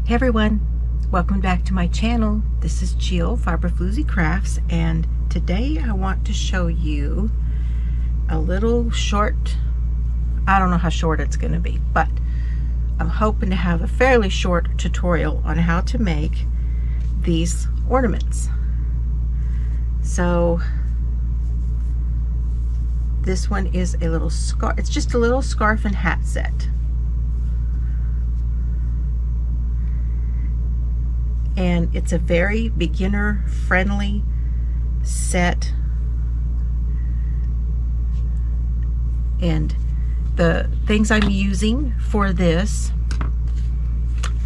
Hey everyone, welcome back to my channel. This is Jill, Fiber Floozie Crafts, and today I want to show you a little short, I don't know how short it's going to be, but I'm hoping to have a fairly short tutorial on how to make these ornaments. So this one is a little scarf, it's just a little scarf and hat set. And it's a very beginner friendly set, and the things I'm using for this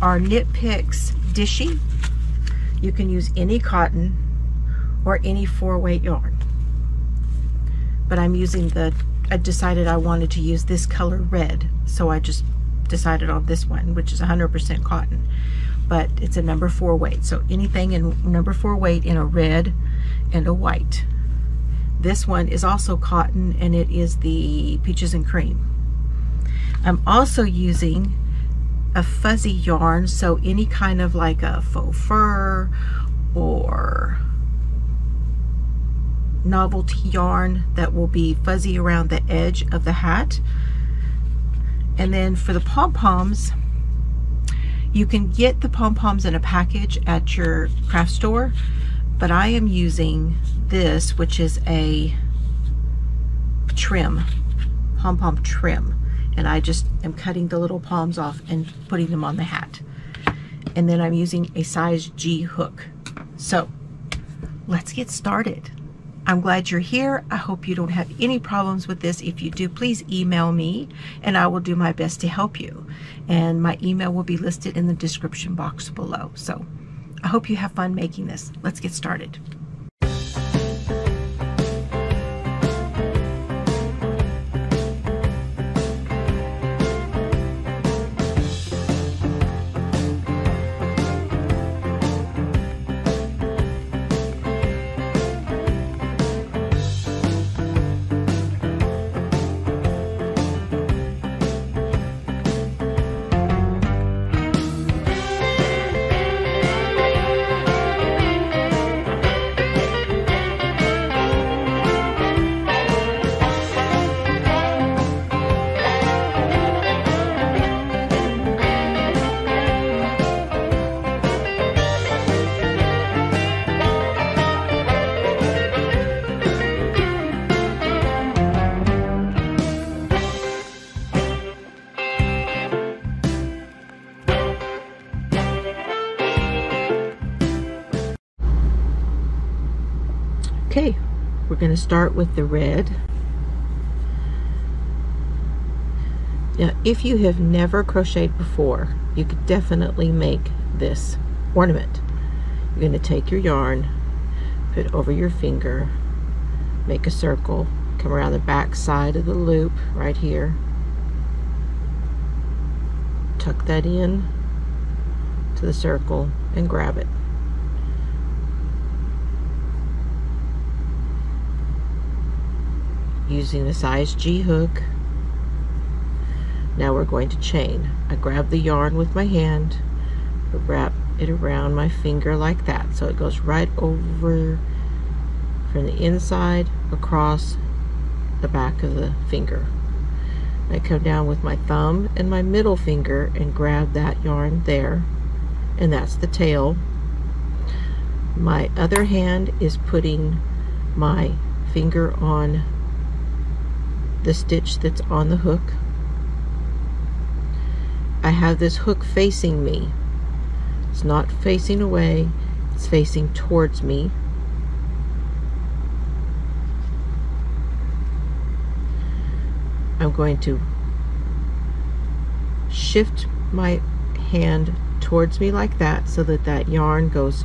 are Knit Picks Dishy. You can use any cotton or any 4-weight yarn, but I'm using I decided I wanted to use this color red, so I just decided on this one, which is 100% cotton. But it's a number 4 weight, so anything in number 4 weight in a red and a white. This one is also cotton, and it is the Peaches and Cream. I'm also using a fuzzy yarn, so any kind of like a faux fur or novelty yarn that will be fuzzy around the edge of the hat. And then for the pom-poms, you can get the pom-poms in a package at your craft store, but I am using this, which is a trim, pom-pom trim, and I just am cutting the little poms off and putting them on the hat. And then I'm using a size G hook. So let's get started. I'm glad you're here. I hope you don't have any problems with this. If you do, please email me and I will do my best to help you. And my email will be listed in the description box below. So I hope you have fun making this. Let's get started. Okay, we're going to start with the red. Now, if you have never crocheted before, you could definitely make this ornament. You're going to take your yarn, put it over your finger, make a circle, come around the back side of the loop right here, tuck that in to the circle and grab it. Using the size G hook. Now we're going to chain. I grab the yarn with my hand, wrap it around my finger like that, so it goes right over from the inside across the back of the finger. I come down with my thumb and my middle finger and grab that yarn there, and that's the tail. My other hand is putting my finger on the stitch that's on the hook. I have this hook facing me. It's not facing away, it's facing towards me. I'm going to shift my hand towards me like that so that that yarn goes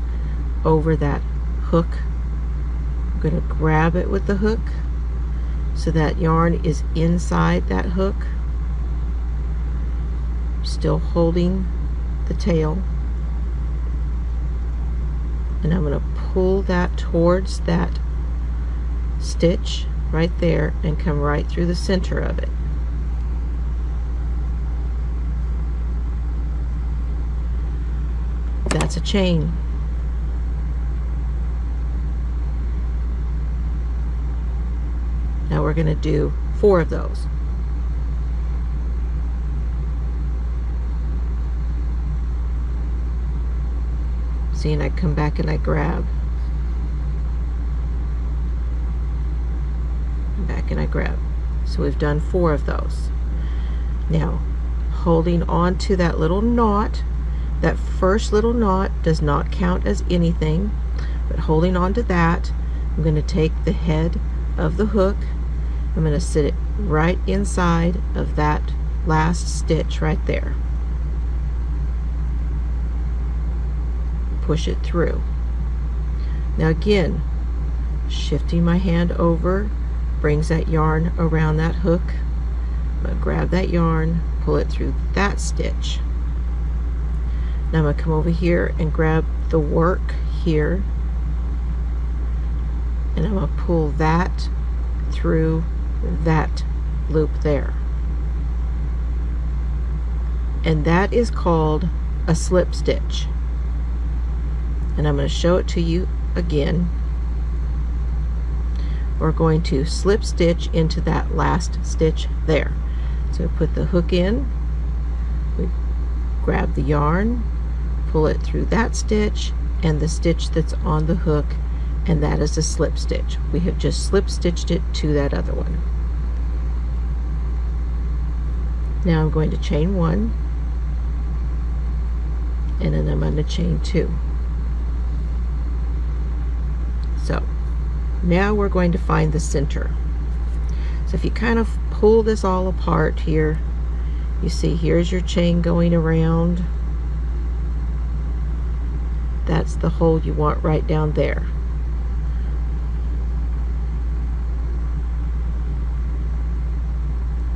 over that hook. I'm going to grab it with the hook so that yarn is inside that hook, still holding the tail, and I'm going to pull that towards that stitch right there and come right through the center of it. that's a chain. Now we're going to do 4 of those. See, and I come back and I grab. Back and I grab. So we've done 4 of those. Now, holding on to that little knot, that first little knot does not count as anything, but holding on to that, I'm going to take the head of the hook, I'm going to sit it right inside of that last stitch right there. Push it through. Now again, shifting my hand over brings that yarn around that hook. I'm going to grab that yarn, pull it through that stitch. Now I'm going to come over here and grab the work here, and I'm going to pull that through that loop there. And that is called a slip stitch. And I'm going to show it to you again. We're going to slip stitch into that last stitch there. So put the hook in, we grab the yarn, pull it through that stitch and the stitch that's on the hook, and that is a slip stitch. We have just slip stitched it to that other one. Now I'm going to chain 1, and then I'm going to chain 2. So now we're going to find the center. So if you kind of pull this all apart here, you see here's your chain going around. That's the hole you want right down there.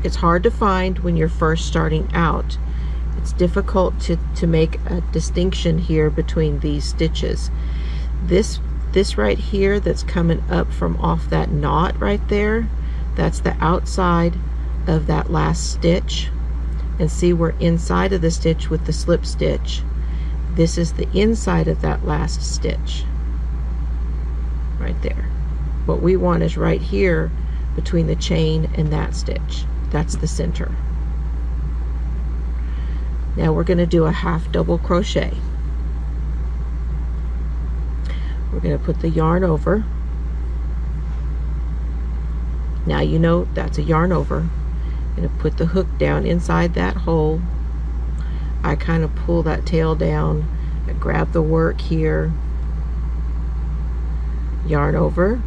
It's hard to find when you're first starting out. It's difficult to make a distinction here between these stitches. This right here that's coming up from off that knot right there, that's the outside of that last stitch. And see, we're inside of the stitch with the slip stitch. This is the inside of that last stitch right there. What we want is right here between the chain and that stitch. That's the center. Now we're going to do a half double crochet. We're going to put the yarn over. Now you know that's a yarn over. I'm going to put the hook down inside that hole. I kind of pull that tail down, I grab the work here, yarn over,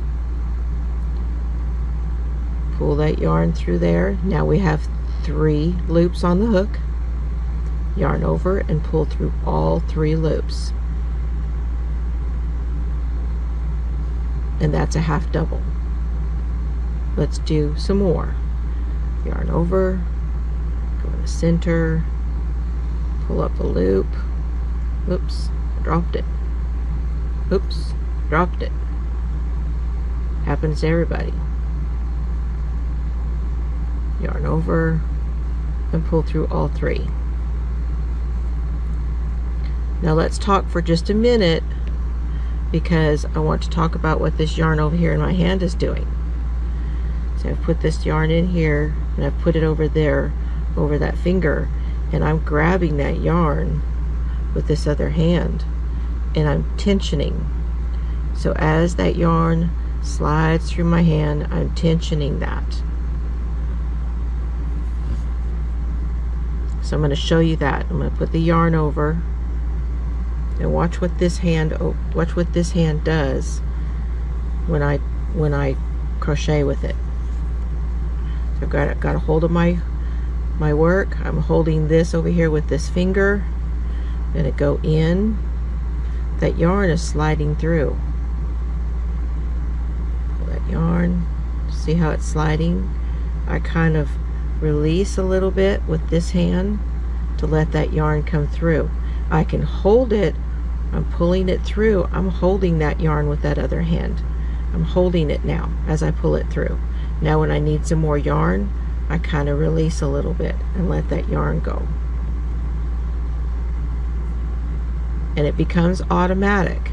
pull that yarn through there. Now we have 3 loops on the hook, yarn over and pull through all 3 loops. And that's a half double. Let's do some more. Yarn over, go in the center, pull up a loop. Oops, dropped it. Oops, dropped it. Happens to everybody. Yarn over and pull through all 3. Now let's talk for just a minute, because I want to talk about what this yarn over here in my hand is doing. So I've put this yarn in here and I've put it over there, over that finger, and I'm grabbing that yarn with this other hand and I'm tensioning. So as that yarn slides through my hand, I'm tensioning that. So I'm going to show you that. I'm going to put the yarn over and watch what this hand does when I crochet with it. So I've got a hold of my work. I'm holding this over here with this finger. I'm going to go in. That yarn is sliding through. Pull that yarn. See how it's sliding? I kind of release a little bit with this hand to let that yarn come through. I can hold it. I'm pulling it through. I'm holding that yarn with that other hand. I'm holding it now as I pull it through. Now when I need some more yarn, I kind of release a little bit and let that yarn go. and it becomes automatic.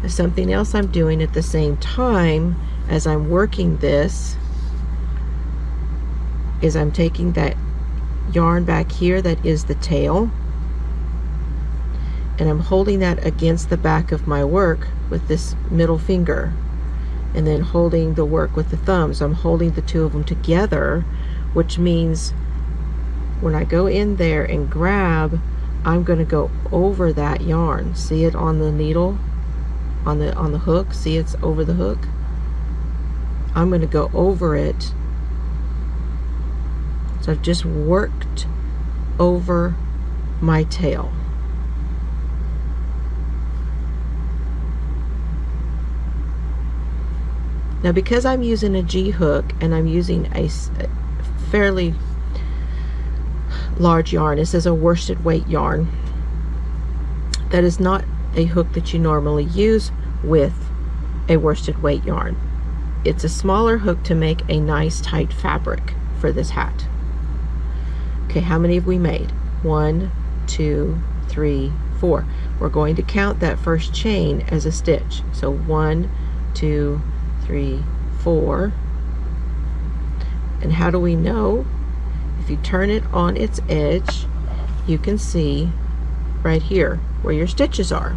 Something else I'm doing at the same time as I'm working this is I'm taking that yarn back here that is the tail, and I'm holding that against the back of my work with this middle finger, and then holding the work with the thumb. So I'm holding the two of them together, which means when I go in there and grab, I'm going to go over that yarn. See it on the needle, on the hook? See, it's over the hook? I'm going to go over it. So I've just worked over my tail. Now, because I'm using a G hook and I'm using a fairly large yarn, this is a worsted weight yarn, that is not a hook that you normally use with a worsted weight yarn. It's a smaller hook to make a nice tight fabric for this hat. Okay, how many have we made? 1, 2, 3, 4. We're going to count that first chain as a stitch. So 1, 2, 3, 4. And how do we know? If you turn it on its edge, you can see right here where your stitches are.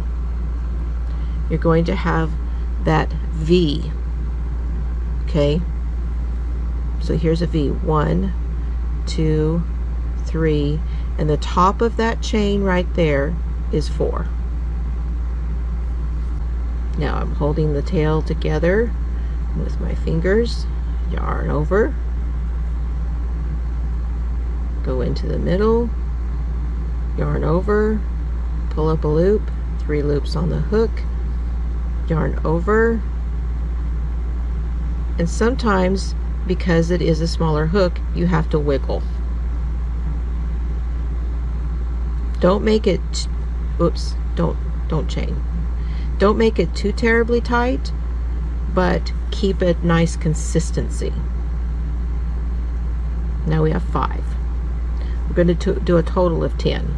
You're going to have that V. Okay, so here's a V. 1, 2, 3, and the top of that chain right there is 4. Now I'm holding the tail together with my fingers, yarn over, go into the middle, yarn over, pull up a loop, 3 loops on the hook, yarn over, and sometimes because it is a smaller hook, you have to wiggle. Don't make it, oops, don't chain. Don't make it too terribly tight, but keep it nice consistency. Now we have 5. We're going to do a total of 10.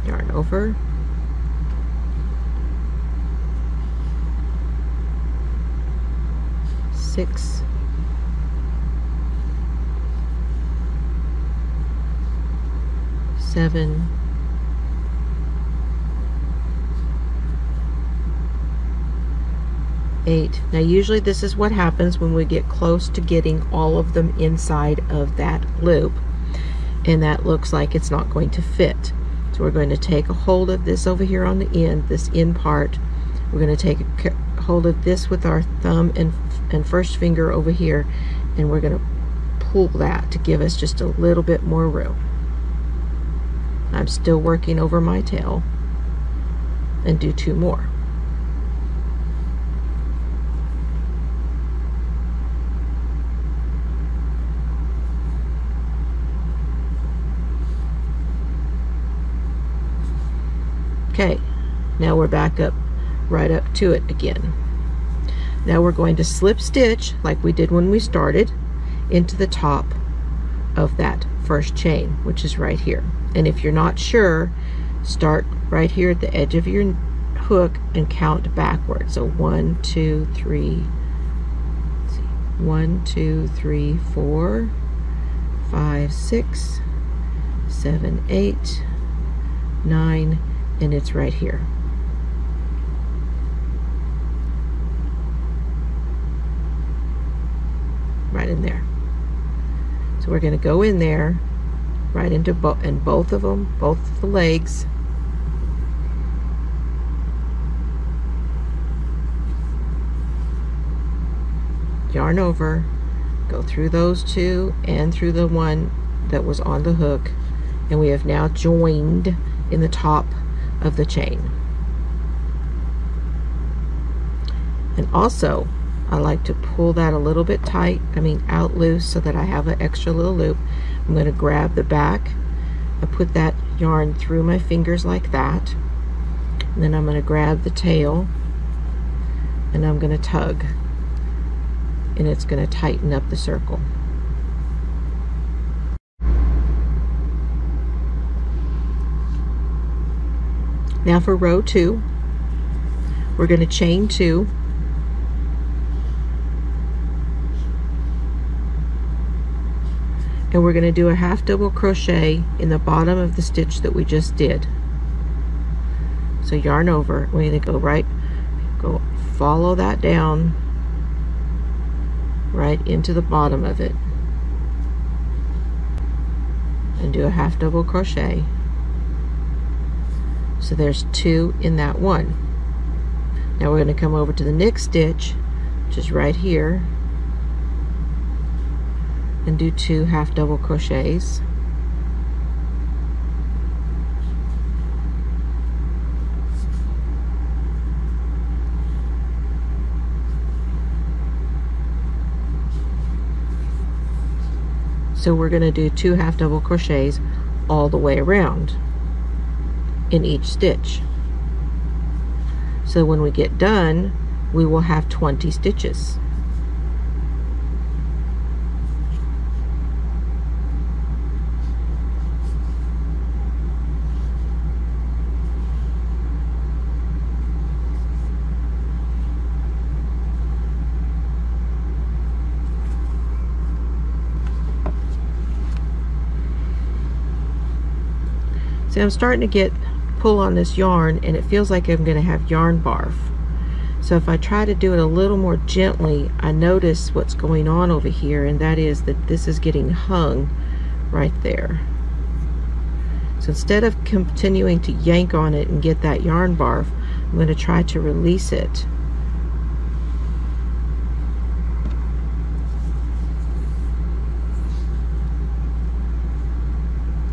Yarn over, six, 7, 8. Now usually this is what happens when we get close to getting all of them inside of that loop, and that looks like it's not going to fit. So we're going to take a hold of this over here on the end, this end part. We're going to take a hold of this with our thumb and first finger over here, and we're going to pull that to give us just a little bit more room. I'm still working over my tail, and do 2 more. Okay, now we're back up, right up to it again. Now we're going to slip stitch like we did when we started into the top of that first chain, which is right here. And if you're not sure, start right here at the edge of your hook and count backwards. So 1, 2, 3, 1, 2, 3, 4, 5, 6, 7, 8, 9, and it's right here. Right in there. So we're going to go in there, right into both of them, both of the legs. Yarn over, go through those 2 and through the one that was on the hook, and we have now joined in the top of the chain. And also I like to pull that a little bit tight, out loose, so that I have an extra little loop. I'm going to grab the back and put that yarn through my fingers like that, and then I'm going to grab the tail and I'm going to tug, and it's going to tighten up the circle. Now for row 2, we're going to chain 2, and we're going to do a half double crochet in the bottom of the stitch that we just did. So yarn over, we're going to go follow that down right into the bottom of it and do a half double crochet. So there's 2 in that one. Now we're going to come over to the next stitch, which is right here, and do 2 half double crochets. So we're going to do 2 half double crochets all the way around in each stitch. So when we get done, we will have 20 stitches. So I'm starting to get pull on this yarn, and it feels like I'm going to have yarn barf. So if I try to do it a little more gently, I notice what's going on over here, and that is that this is getting hung right there. So instead of continuing to yank on it and get that yarn barf, I'm going to try to release it.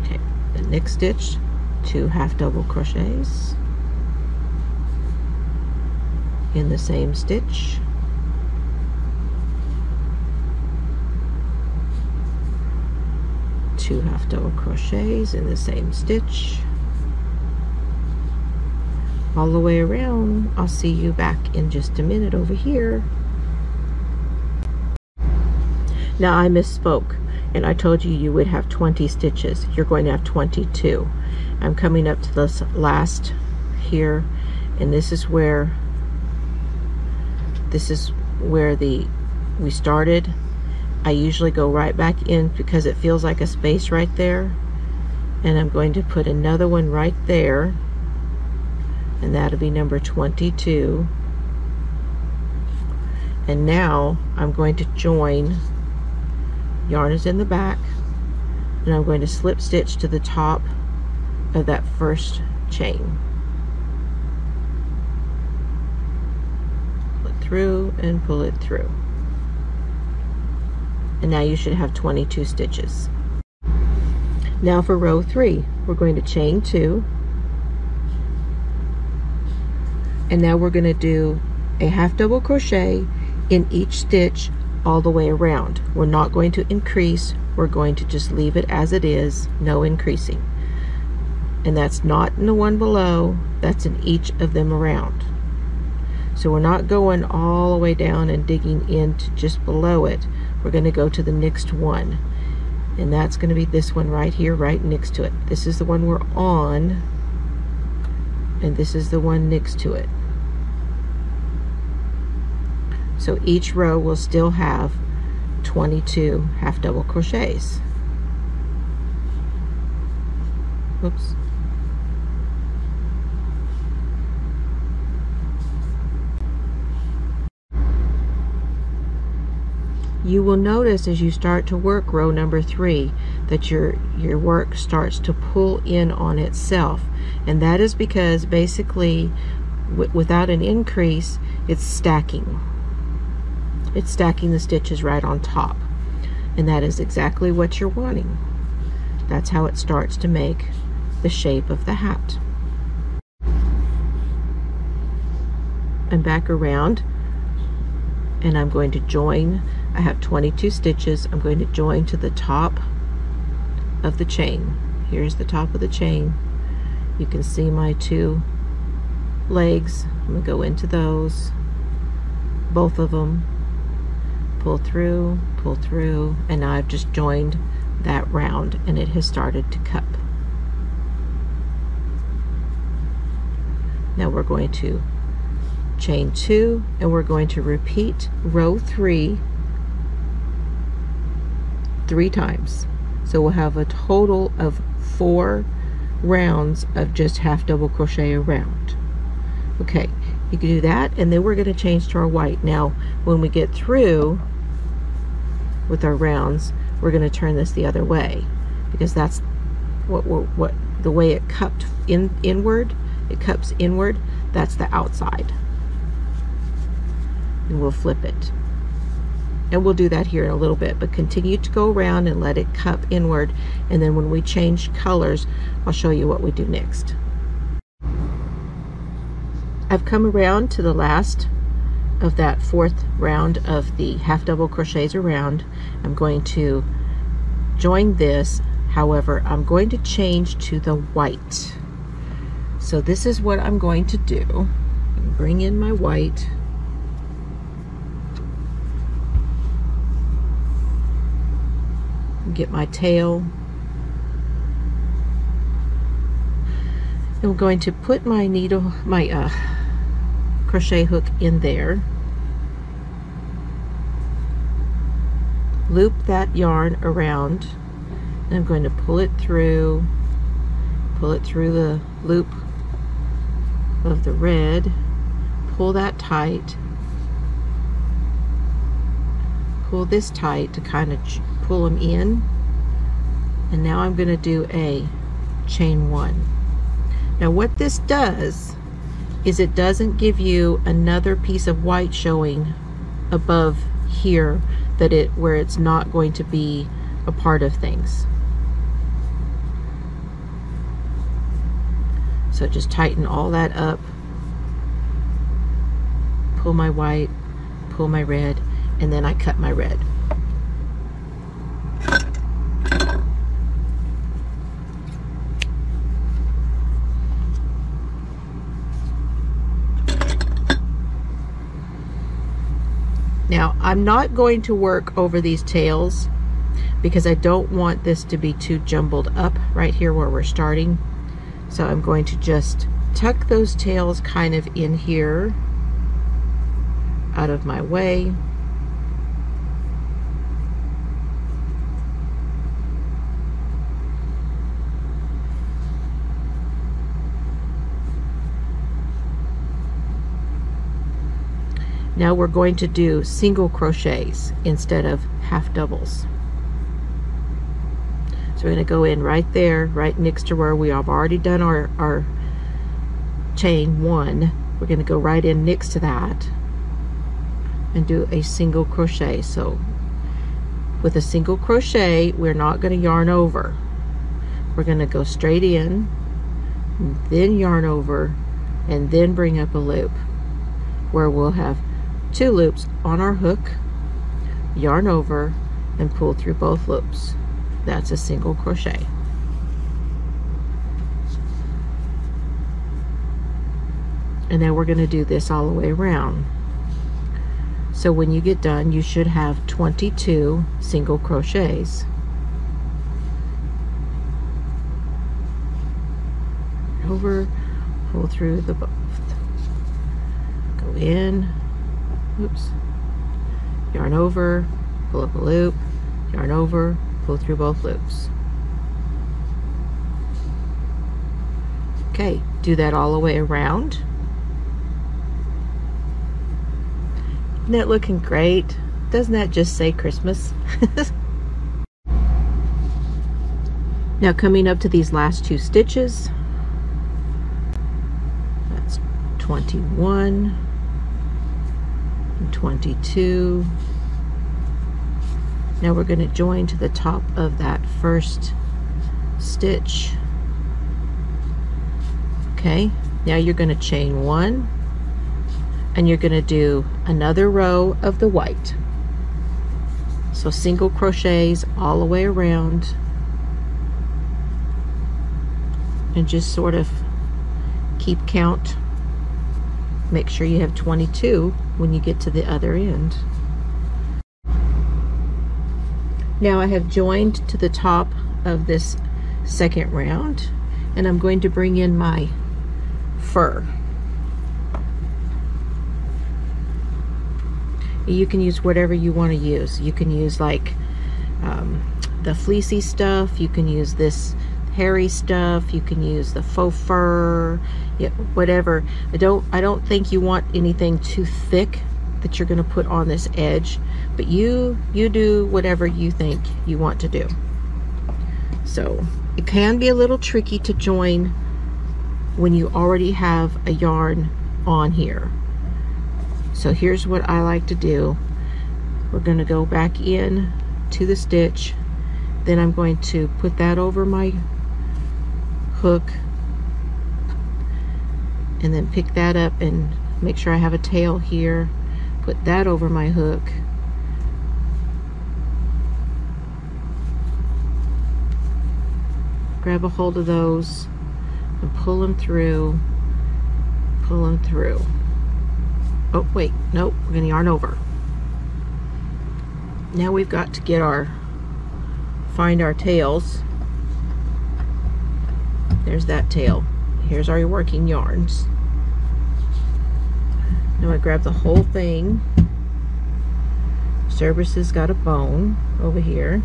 Okay, the next stitch, 2 half double crochets in the same stitch, two half double crochets in the same stitch all the way around. I'll see you back in just a minute over here. Now I misspoke, and I told you you would have 20 stitches. You're going to have 22. I'm coming up to this last here, and this is where we started. I usually go right back in because it feels like a space right there, and I'm going to put another one right there, and that'll be number 22. And now I'm going to join. Yarn is in the back, and I'm going to slip stitch to the top of that first chain. Pull it through and pull it through. And now you should have 22 stitches. Now for row 3, we're going to chain 2, and now we're going to do a half double crochet in each stitch all the way around. We're not going to increase, we're going to just leave it as it is, no increasing. And that's not in the one below, that's in each of them around. So we're not going all the way down and digging into just below it. We're going to go to the next one, and that's going to be this one right here, right next to it. This is the one we're on, and this is the one next to it. So each row will still have 22 half double crochets. Oops. You will notice as you start to work row number 3 that your work starts to pull in on itself, and that is because basically without an increase, it's stacking. It's stacking the stitches right on top, and that is exactly what you're wanting. That's how it starts to make the shape of the hat. I'm back around, and I'm going to join. I have 22 stitches. I'm going to join to the top of the chain. Here's the top of the chain. You can see my 2 legs. I'm going to go into those, both of them, pull through, and now I've just joined that round, and it has started to cup. Now we're going to chain 2 and we're going to repeat row 3 3 times. So we'll have a total of 4 rounds of just half double crochet around. Okay, you can do that, and then we're going to change to our white. Now when we get through with our rounds, we're going to turn this the other way, because that's what the way it cupped inward. It cups inward. That's the outside, and we'll flip it. And we'll do that here in a little bit, but continue to go around and let it cup inward, and then when we change colors, I'll show you what we do next. I've come around to the last of that 4th round of the half double crochets around. I'm going to join this, however I'm going to change to the white. So this is what I'm going to do. Bring in my white. Get my tail, and I'm going to put my needle, my crochet hook in there, loop that yarn around, and I'm going to pull it through the loop of the red, pull that tight, pull this tight to kind of pull them in, and now I'm going to do a chain 1. Now what this does is it doesn't give you another piece of white showing above here where it's not going to be a part of things. So just tighten all that up, pull my white, pull my red, and then I cut my red. Now I'm not going to work over these tails because I don't want this to be too jumbled up right here where we're starting. So I'm going to just tuck those tails kind of in here, out of my way. Now we're going to do single crochets instead of half doubles. So we're going to go in right there, right next to where we have already done our chain 1. We're going to go right in next to that and do a single crochet. So with a single crochet, we're not going to yarn over. We're going to go straight in, then yarn over, and then bring up a loop where we'll have 2 loops on our hook, yarn over, and pull through both loops. That's a single crochet. And then we're going to do this all the way around. So when you get done, you should have 22 single crochets. Over, pull through the both. Go in, oops, yarn over, pull up a loop, yarn over, pull through both loops. Okay, do that all the way around. Isn't that looking great? Doesn't that just say Christmas? Now coming up to these last 2 stitches, that's 21 and 22. Now we're going to join to the top of that first stitch. Okay, now you're going to chain 1, and you're going to do another row of the white. So single crochets all the way around, and just sort of keep count. Make sure you have 22 when you get to the other end. Now I have joined to the top of this second round, and I'm going to bring in my fur. You can use whatever you want to use. You can use like the fleecy stuff. You can use this hairy stuff. You can use the faux fur, yeah, whatever. I don't think you want anything too thick that you're going to put on this edge, but you do whatever you think you want to do. So it can be a little tricky to join when you already have a yarn on here. So here's what I like to do. We're going to go back in to the stitch, then I'm going to put that over my hook, and then pick that up and make sure I have a tail here, put that over my hook, grab a hold of those and pull them through, oh wait, nope, we're gonna yarn over. Now we've got to find our tails. There's that tail. Here's our working yarns. Now I grab the whole thing. Cerberus has got a bone over here.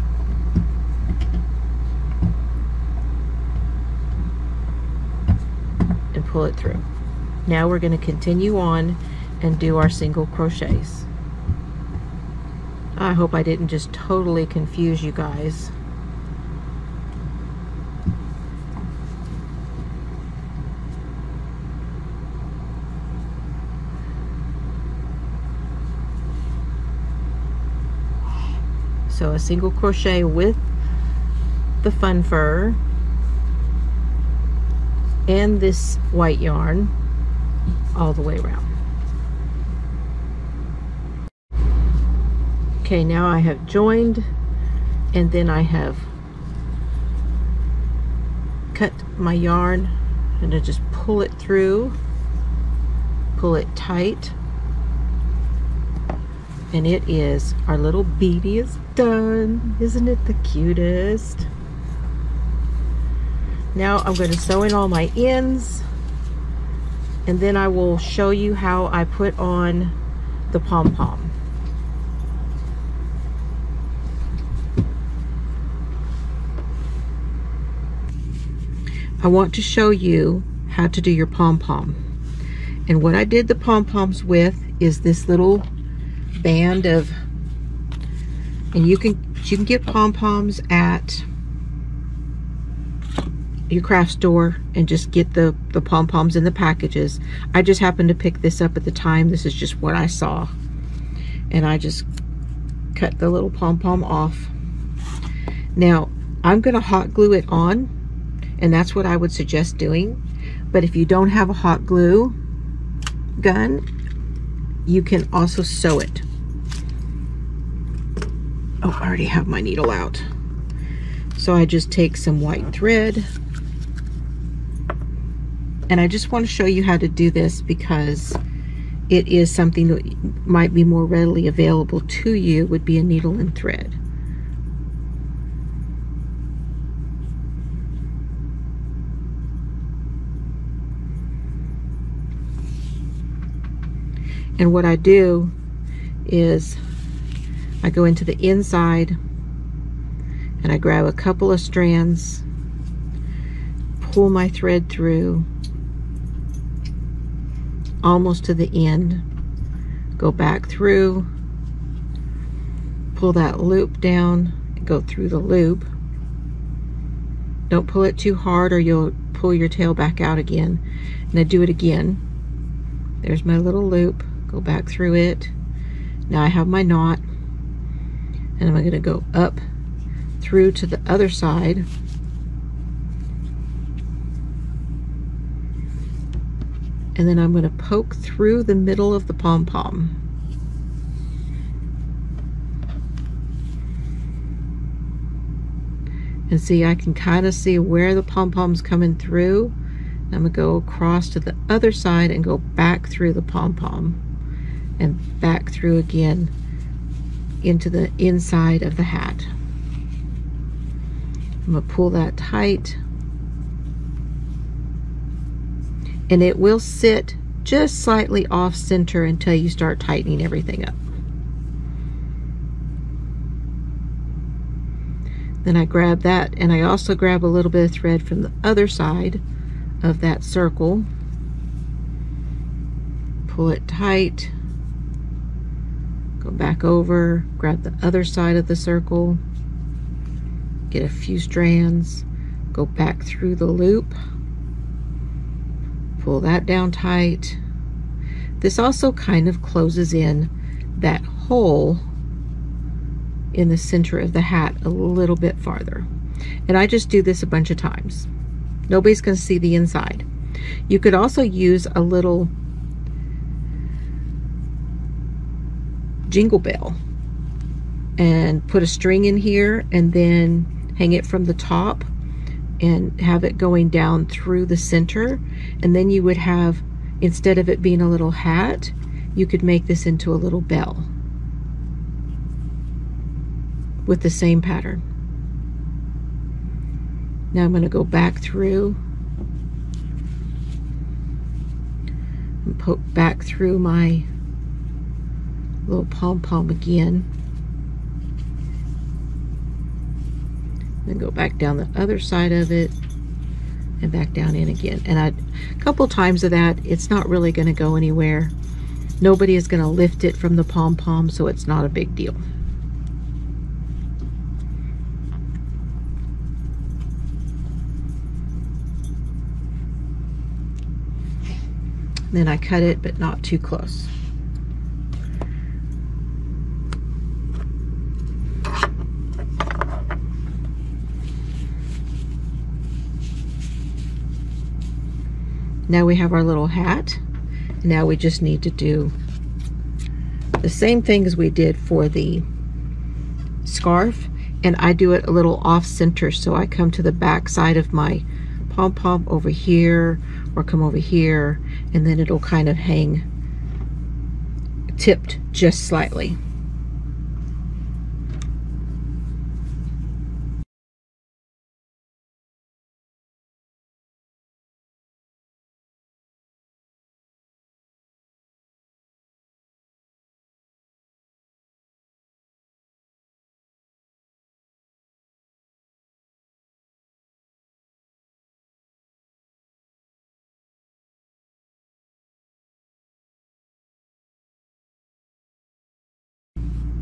And pull it through. Now we're going to continue on and do our single crochets. I hope I didn't just totally confuse you guys. So a single crochet with the fun fur and this white yarn all the way around. Okay, now I have joined, and then I have cut my yarn, and I just pull it through, pull it tight, and it is, our little beadie is done. Isn't it the cutest? Now I'm going to sew in all my ends, and then I will show you how I put on the pom-pom. I want to show you how to do your pom-pom. And what I did the pom-poms with is this little band of, and you can get pom-poms at your craft store and just get the pom-poms in the packages. I just happened to pick this up at the time. This is just what I saw. And I just cut the little pom-pom off. Now, I'm gonna hot glue it on, and that's what I would suggest doing. But if you don't have a hot glue gun, you can also sew it. Oh, I already have my needle out. So I just take some white thread, and I just want to show you how to do this because it is something that might be more readily available to you, would be a needle and thread. And what I do is I go into the inside and I grab a couple of strands, pull my thread through almost to the end, go back through, pull that loop down, and go through the loop. Don't pull it too hard or you'll pull your tail back out again. And I do it again. There's my little loop. Go back through it. Now I have my knot, and I'm going to go up through to the other side, and then I'm going to poke through the middle of the pom-pom. And see, I can kind of see where the pom-pom's coming through. I'm going to go across to the other side and go back through the pom-pom and back through again into the inside of the hat. I'm going to pull that tight, and it will sit just slightly off center until you start tightening everything up. Then I grab that, and I also grab a little bit of thread from the other side of that circle, pull it tight, go back over, grab the other side of the circle, get a few strands, go back through the loop, pull that down tight. This also kind of closes in that hole in the center of the hat a little bit farther. And I just do this a bunch of times. Nobody's going to see the inside. You could also use a little jingle bell and put a string in here and then hang it from the top and have it going down through the center. And then you would have, instead of it being a little hat, you could make this into a little bell with the same pattern. Now I'm going to go back through and poke back through my little pom-pom again. Then go back down the other side of it and back down in again. And a couple times of that, it's not really going to go anywhere. Nobody is going to lift it from the pom-pom, so it's not a big deal. Then I cut it, but not too close. Now we have our little hat. Now we just need to do the same thing as we did for the scarf, and I do it a little off center, so I come to the back side of my pom-pom over here, or come over here, and then it'll kind of hang tipped just slightly.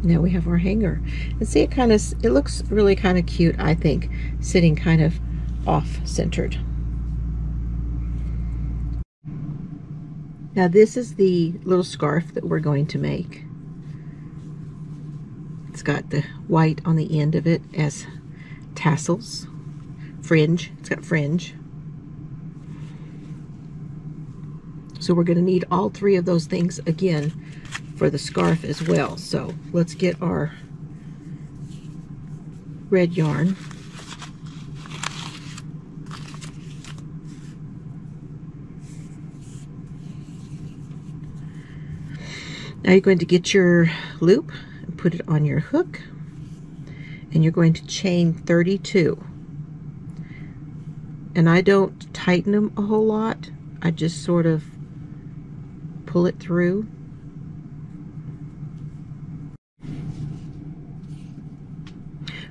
Now we have our hanger, and see, it looks really kind of cute, I think, sitting kind of off centered. Now this is the little scarf that we're going to make. It's got the white on the end of it as tassels, fringe. It's got fringe. So we're going to need all three of those things again for the scarf as well. So let's get our red yarn. Now you're going to get your loop and put it on your hook, and you're going to chain 32. And I don't tighten them a whole lot. I just sort of pull it through.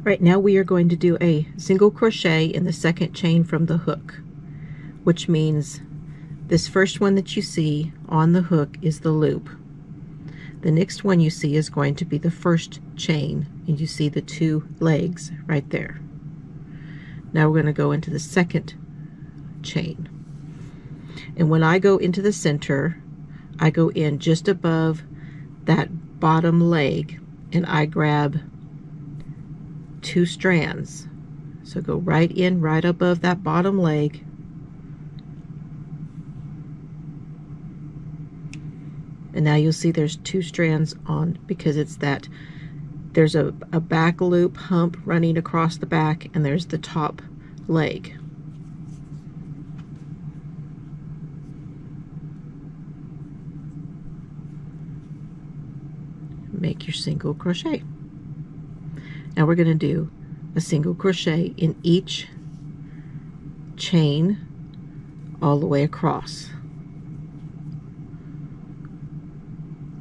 Right, now we are going to do a single crochet in the second chain from the hook, which means this first one that you see on the hook is the loop. The next one you see is going to be the first chain, and you see the two legs right there. Now we're going to go into the second chain. And when I go into the center, I go in just above that bottom leg, and I grab 2 strands. So go right in, right above that bottom leg, and now you'll see there's 2 strands on, because it's that there's a back loop hump running across the back, and there's the top leg. Make your single crochet. Now we're going to do a single crochet in each chain all the way across.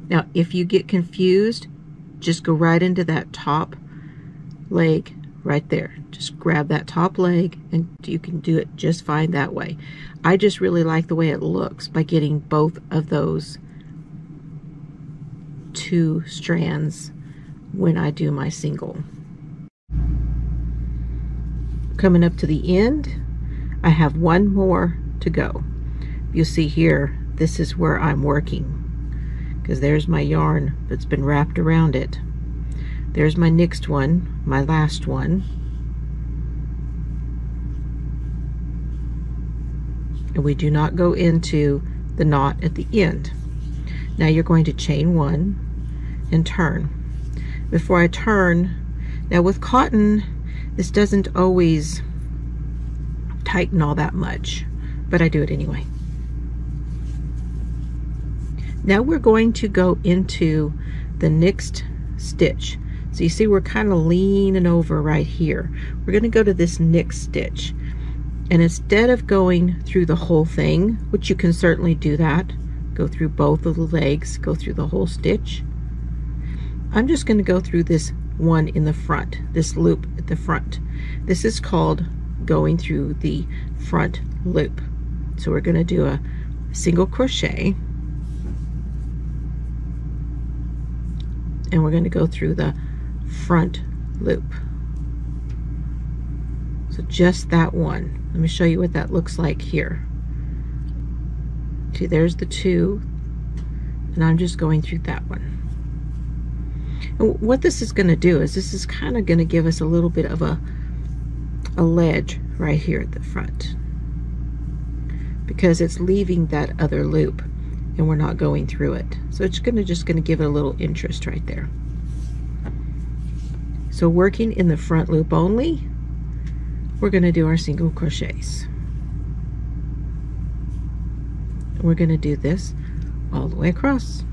Now if you get confused, just go right into that top leg right there. Just grab that top leg and you can do it just fine that way. I just really like the way it looks by getting both of those 2 strands when I do my single. Coming up to the end, I have 1 more to go. You see here, this is where I'm working, because there's my yarn that's been wrapped around it. There's my next one, my last one. And we do not go into the knot at the end. Now you're going to chain 1 and turn. Before I turn, now with cotton, this doesn't always tighten all that much, but I do it anyway. Now we're going to go into the next stitch. So you see we're kind of leaning over right here. We're going to go to this next stitch. And instead of going through the whole thing, which you can certainly do that, go through both of the legs, go through the whole stitch, I'm just going to go through this one in the front, this loop at the front. This is called going through the front loop. So we're going to do a single crochet, and we're going to go through the front loop. So just that one. Let me show you what that looks like here. See, there's the 2, and I'm just going through that one. And what this is going to do is this is kind of going to give us a little bit of a ledge right here at the front, because it's leaving that other loop and we're not going through it. So it's just going to give it a little interest right there. So working in the front loop only, we're going to do our single crochets. We're going to do this all the way across.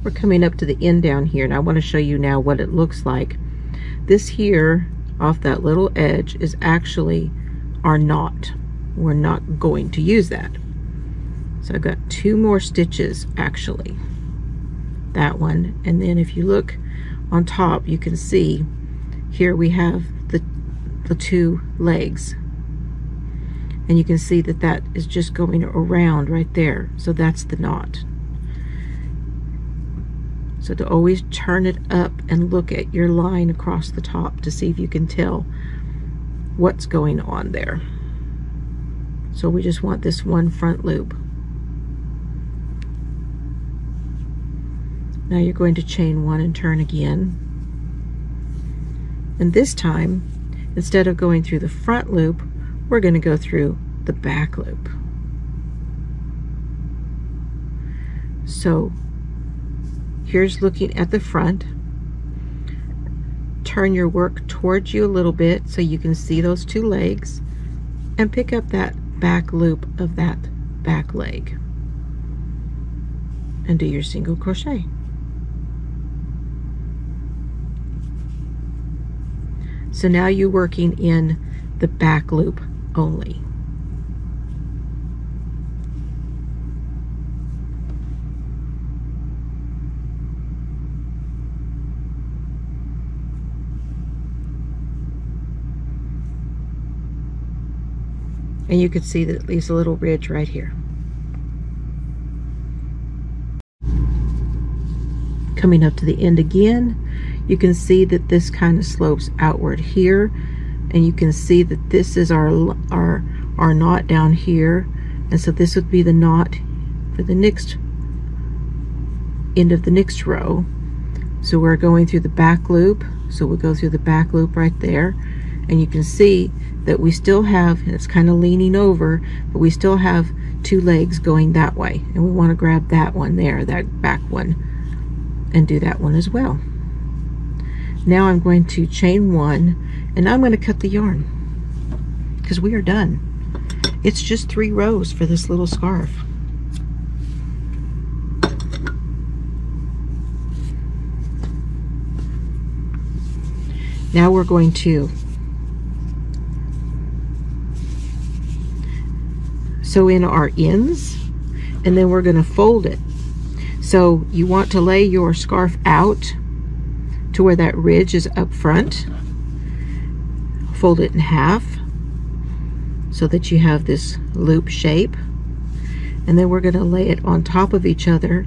We're coming up to the end down here, and I want to show you now what it looks like. This here off that little edge is actually our knot. We're not going to use that. So I've got 2 more stitches actually. That one, and then if you look on top, you can see here we have the 2 legs, and you can see that that is just going around right there. So that's the knot. So to always turn it up and look at your line across the top to see if you can tell what's going on there. So we just want this one front loop. Now you're going to chain 1 and turn again. And this time, instead of going through the front loop, we're going to go through the back loop. So here's looking at the front. Turn your work towards you a little bit so you can see those 2 legs, and pick up that back loop of that back leg and do your single crochet. So now you're working in the back loop only. And you can see that it leaves a little ridge right here. Coming up to the end again, you can see that this kind of slopes outward here, and you can see that this is our knot down here, and so this would be the knot for the next end of the next row. So we're going through the back loop, so we'll go through the back loop right there, and you can see that we still have, it's kind of leaning over, but we still have 2 legs going that way, and we want to grab that one there, that back one, and do that one as well. Now I'm going to chain 1, and I'm going to cut the yarn because we are done. It's just 3 rows for this little scarf. Now we're going to sew in our ends, and then we're going to fold it. So you want to lay your scarf out to where that ridge is up front. Fold it in half so that you have this loop shape. And then we're going to lay it on top of each other.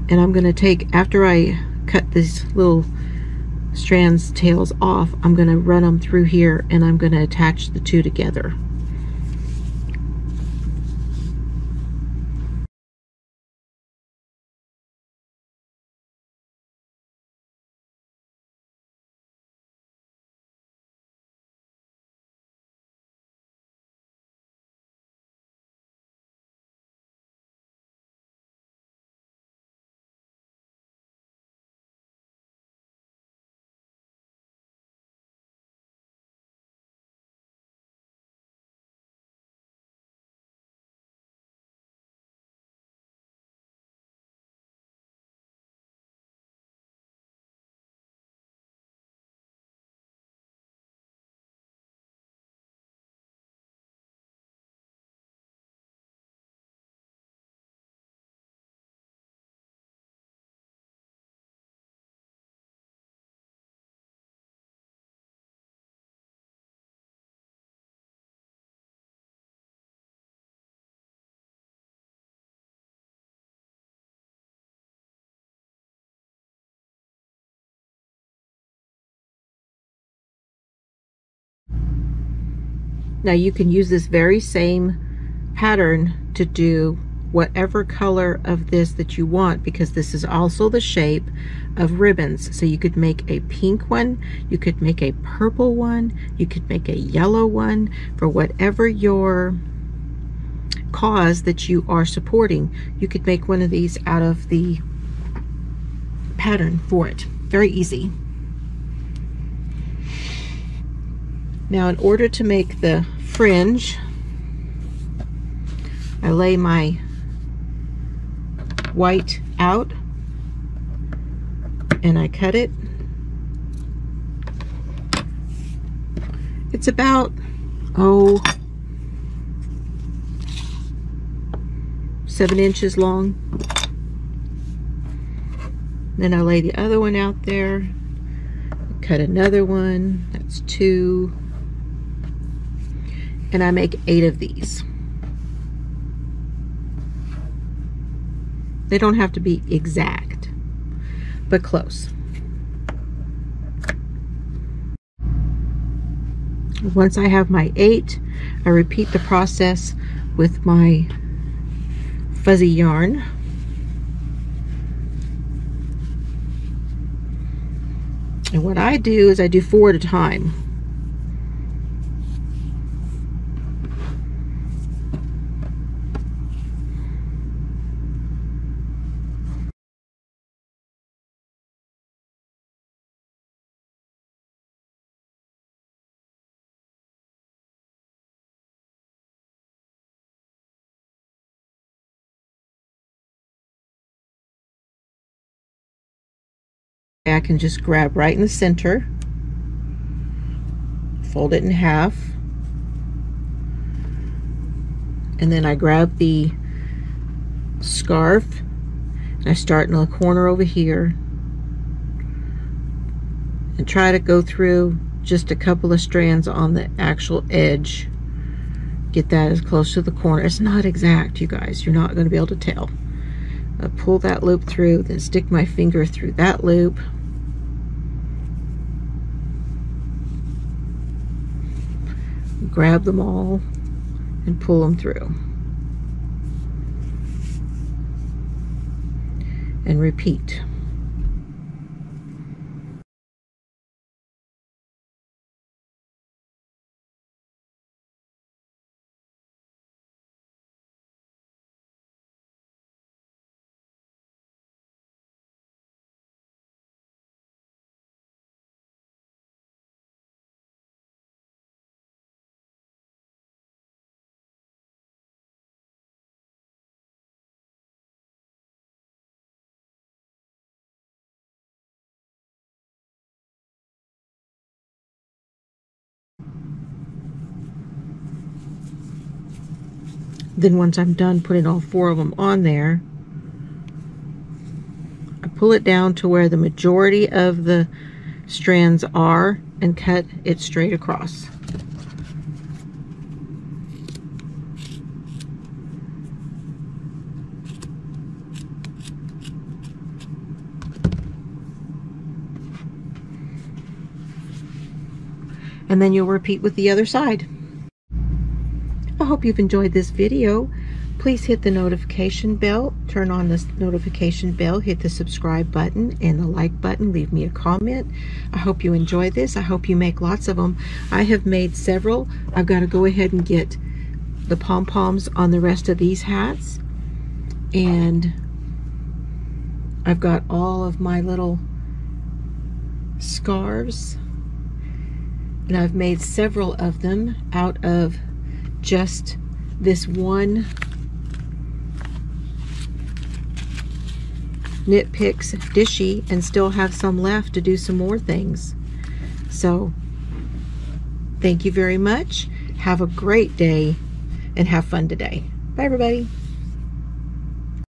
And I'm going to take, after I cut these little strands tails off, I'm going to run them through here and I'm going to attach the two together. Now you can use this very same pattern to do whatever color of this that you want, because this is also the shape of ribbons. So you could make a pink one, you could make a purple one, you could make a yellow one, for whatever your cause that you are supporting. You could make one of these out of the pattern for it. Very easy. Now, in order to make the fringe, I lay my white out and I cut it. It's about, 7 inches long. Then I lay the other one out there, cut another one, that's 2. And I make 8 of these. They don't have to be exact, but close. Once I have my 8, I repeat the process with my fuzzy yarn. And what I do is I do 4 at a time. I can just grab right in the center, fold it in half, and then I grab the scarf and I start in the corner over here and try to go through just a couple of strands on the actual edge. Get that as close to the corner. It's not exact, you guys. You're not going to be able to tell. I pull that loop through, then stick my finger through that loop. Grab them all and pull them through. And repeat. Then once I'm done putting all 4 of them on there, pull it down to where the majority of the strands are and cut it straight across. And then you'll repeat with the other side. I hope you've enjoyed this video. Please hit the notification bell, turn on the notification bell, hit the subscribe button and the like button, leave me a comment. I hope you enjoy this. I hope you make lots of them. I have made several. I've got to go ahead and get the pom-poms on the rest of these hats. And I've got all of my little scarves. And I've made several of them out of just this one Knit Picks Dishy, and still have some left to do some more things. So thank you very much. Have a great day and have fun today. Bye everybody.